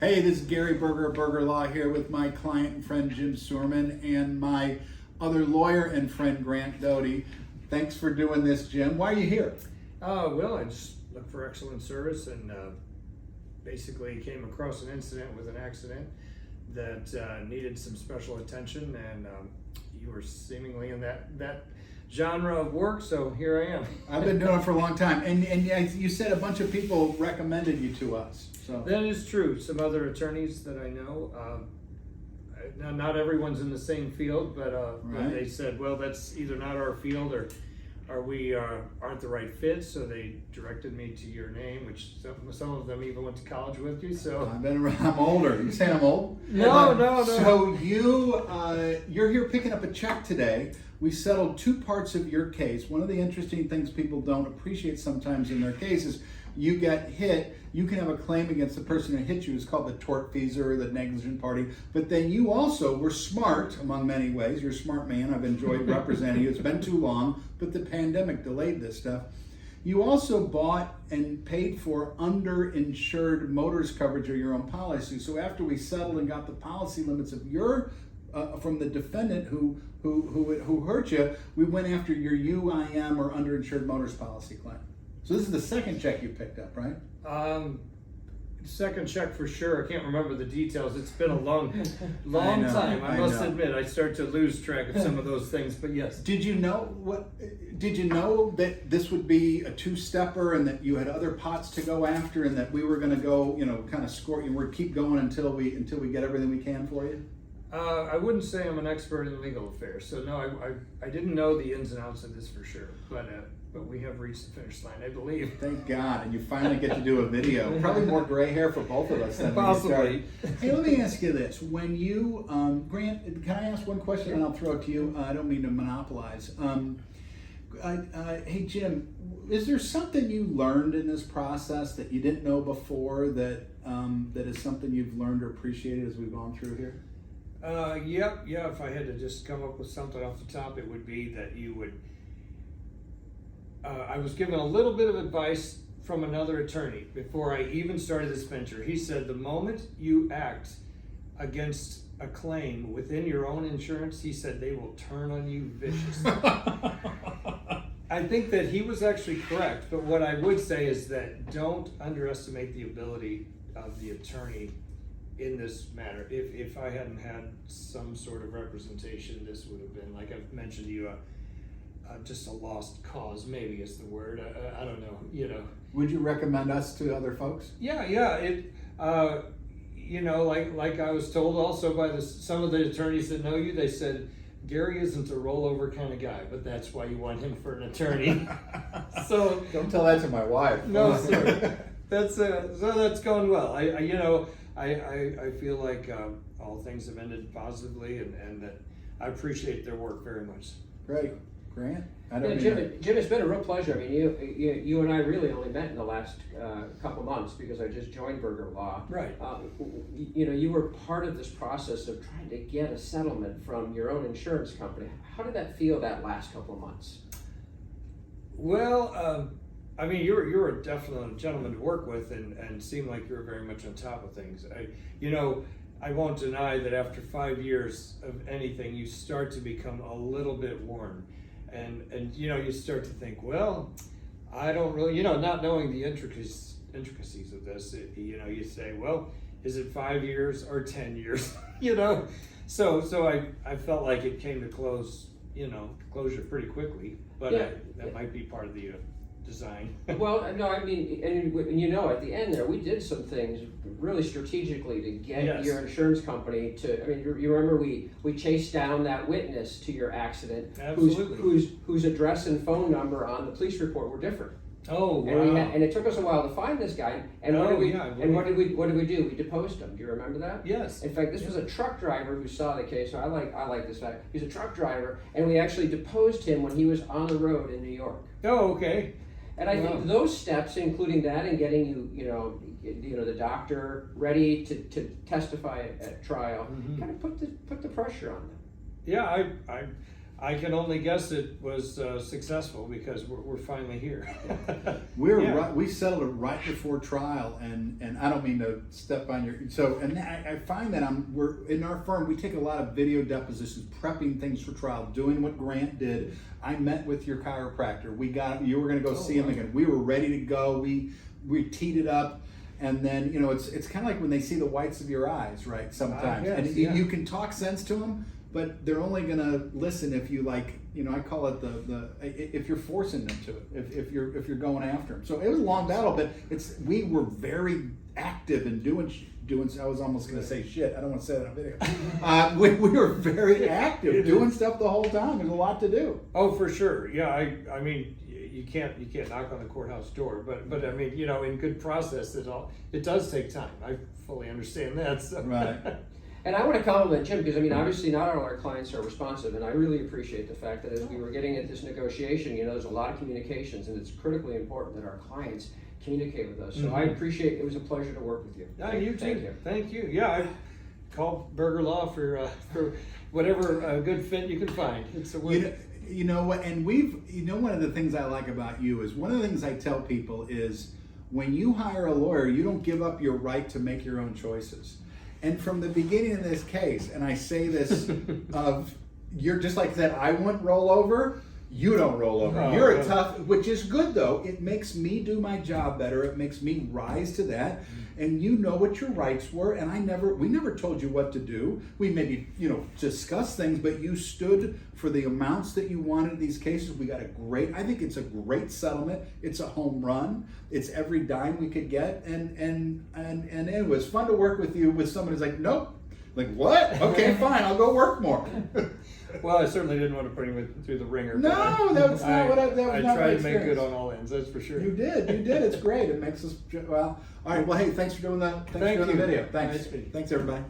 Hey, this is Gary Berger of Berger Law here with my client and friend Jim Suermann and my other lawyer and friend Grant Doty. Thanks for doing this, Jim. Why are you here? Well, I just looked for excellent service and basically came across an incident with an accident that needed some special attention, and you were seemingly in that genre of work, so here I am. I've been doing it for a long time, and you said a bunch of people recommended you to us. So That is true. Some other attorneys that I know, not everyone's in the same field, but Right. they said, well, that's either not our field or we aren't the right fit, so they directed me to your name, which some of them even went to college with you. So I've been around. I'm older. You saying I'm old? No. So you're here picking up a check today. We settled two parts of your case. One of the interesting things people don't appreciate sometimes in their case is you get hit, you can have a claim against the person who hit you. It's called the tortfeasor or the negligent party. But then you also were smart, among many ways. You're a smart man. I've enjoyed representing you. It's been too long, but the pandemic delayed this stuff. You also bought and paid for underinsured motorist coverage of your own policy. So after we settled and got the policy limits of your from the defendant who hurt you, we went after your UIM or underinsured motorist policy claim. So this is the second check you picked up, right? Second check for sure. I can't remember the details. It's been a long know, time. I must know. admit, I start to lose track of some of those things. But yes. Did you know that this would be a two-stepper and that you had other pots to go after and that we were going to go, kind of score you? We're keep going until we get everything we can for you. I wouldn't say I'm an expert in legal affairs, so no, I didn't know the ins and outs of this for sure. But we have reached the finish line, I believe. Thank God, and you finally get to do a video. Probably more gray hair for both of us than Possibly. when you started. Hey, let me ask you this: when you, Grant, can I ask one question and I'll throw it to you? I don't mean to monopolize. Hey, Jim, is there something you learned in this process that you didn't know before that is something you've learned or appreciated as we've gone through here? Yeah. If I had to just come up with something off the top, it would be that you would. I was given a little bit of advice from another attorney before I even started this venture. He said the moment you act against a claim within your own insurance, he said they will turn on you viciously. I think that he was actually correct, but what I would say is that don't underestimate the ability of the attorney in this matter. If I hadn't had some sort of representation, this would have been, like I've mentioned to you, just a lost cause, maybe is the word. I don't know, Would you recommend us to other folks? Yeah. It, like I was told also by some of the attorneys that know you, they said, Gary isn't a rollover kind of guy, but that's why you want him for an attorney. So Don't tell that to my wife. no, sir. That's going well. I feel like all things have ended positively, and that I appreciate their work very much. Great. Grant? Jim, it's been a real pleasure. I mean, you and I really only met in the last couple months because I just joined Berger Law. Right. You were part of this process of trying to get a settlement from your own insurance company. How did that feel that last couple of months? Well, I mean, you're a definite gentleman to work with, and seem like you're very much on top of things. I won't deny that after 5 years of anything, you start to become a little bit worn. And you start to think, well, I don't really, not knowing the intricacies of this, you say, well, is it 5 years or 10 years? So I felt like it came to closure pretty quickly, but Yeah. that might be part of the design. Well, no, I mean, and at the end there, we did some things really strategically to get Yes. your insurance company to. I mean, you remember we chased down that witness to your accident, Absolutely. whose address and phone number on the police report were different. Oh, wow. And it took us a while to find this guy. And what did we? yeah, And what did we do? We deposed him. Do you remember that? Yes. In fact, this was a truck driver who saw the case. So I like this fact. He's a truck driver, and we actually deposed him when he was on the road in New York. Oh, okay. And I think those steps, including that, and getting the doctor ready to testify at trial, kind of put the pressure on them. Yeah, I can only guess it was successful because we're finally here. We settled it right before trial, and I don't mean to step on your, and I find that we're in our firm, we take a lot of video depositions, prepping things for trial, doing what Grant did. I met with your chiropractor. You were gonna go see him again. We were ready to go. We teed it up. And then, it's kind of like when they see the whites of your eyes, right? Sometimes. Yes, you can talk sense to them, but they're only going to listen if you I call it if you're forcing them to it, if you're going after them. So it was a long battle, but we were very active in doing, I was almost going to say shit. I don't want to say that on video. We were very active doing stuff the whole time. There's a lot to do. Oh, for sure. Yeah. I mean, you can't knock on the courthouse door, but I mean, in good process, it does take time. I fully understand that. So. Right. And I want to compliment Jim because, I mean, obviously not all our clients are responsive, and I really appreciate the fact that as we were getting at this negotiation, there's a lot of communications, and it's critically important that our clients communicate with us. So I appreciate it. It was a pleasure to work with you. Yeah, you too. Thank you. Thank you. Yeah, I call Berger Law for whatever good fit you can find. It's a win. You know what, and one of the things I like about you is, one of the things I tell people is, when you hire a lawyer, you don't give up your right to make your own choices. And from the beginning of this case, and I say this you're just like that, I wouldn't roll over, you don't roll over. Oh, You're a tough, which is good though. It makes me do my job better. It makes me rise to that. And you know what your rights were, and we never told you what to do. We maybe, discussed things, but you stood for the amounts that you wanted in these cases. We got I think it's a great settlement. It's a home run. It's every dime we could get, and it was fun to work with you, with someone who's like, nope. Like, what? Okay, fine, I'll go work more. Well, I certainly didn't want to put him through the ringer. No, that's not what I tried to make good on all ends, that's for sure. You did. It's great. It makes us, well, all right, well, hey, thanks for doing the video. Thanks. Nice meeting you. Thanks, everybody.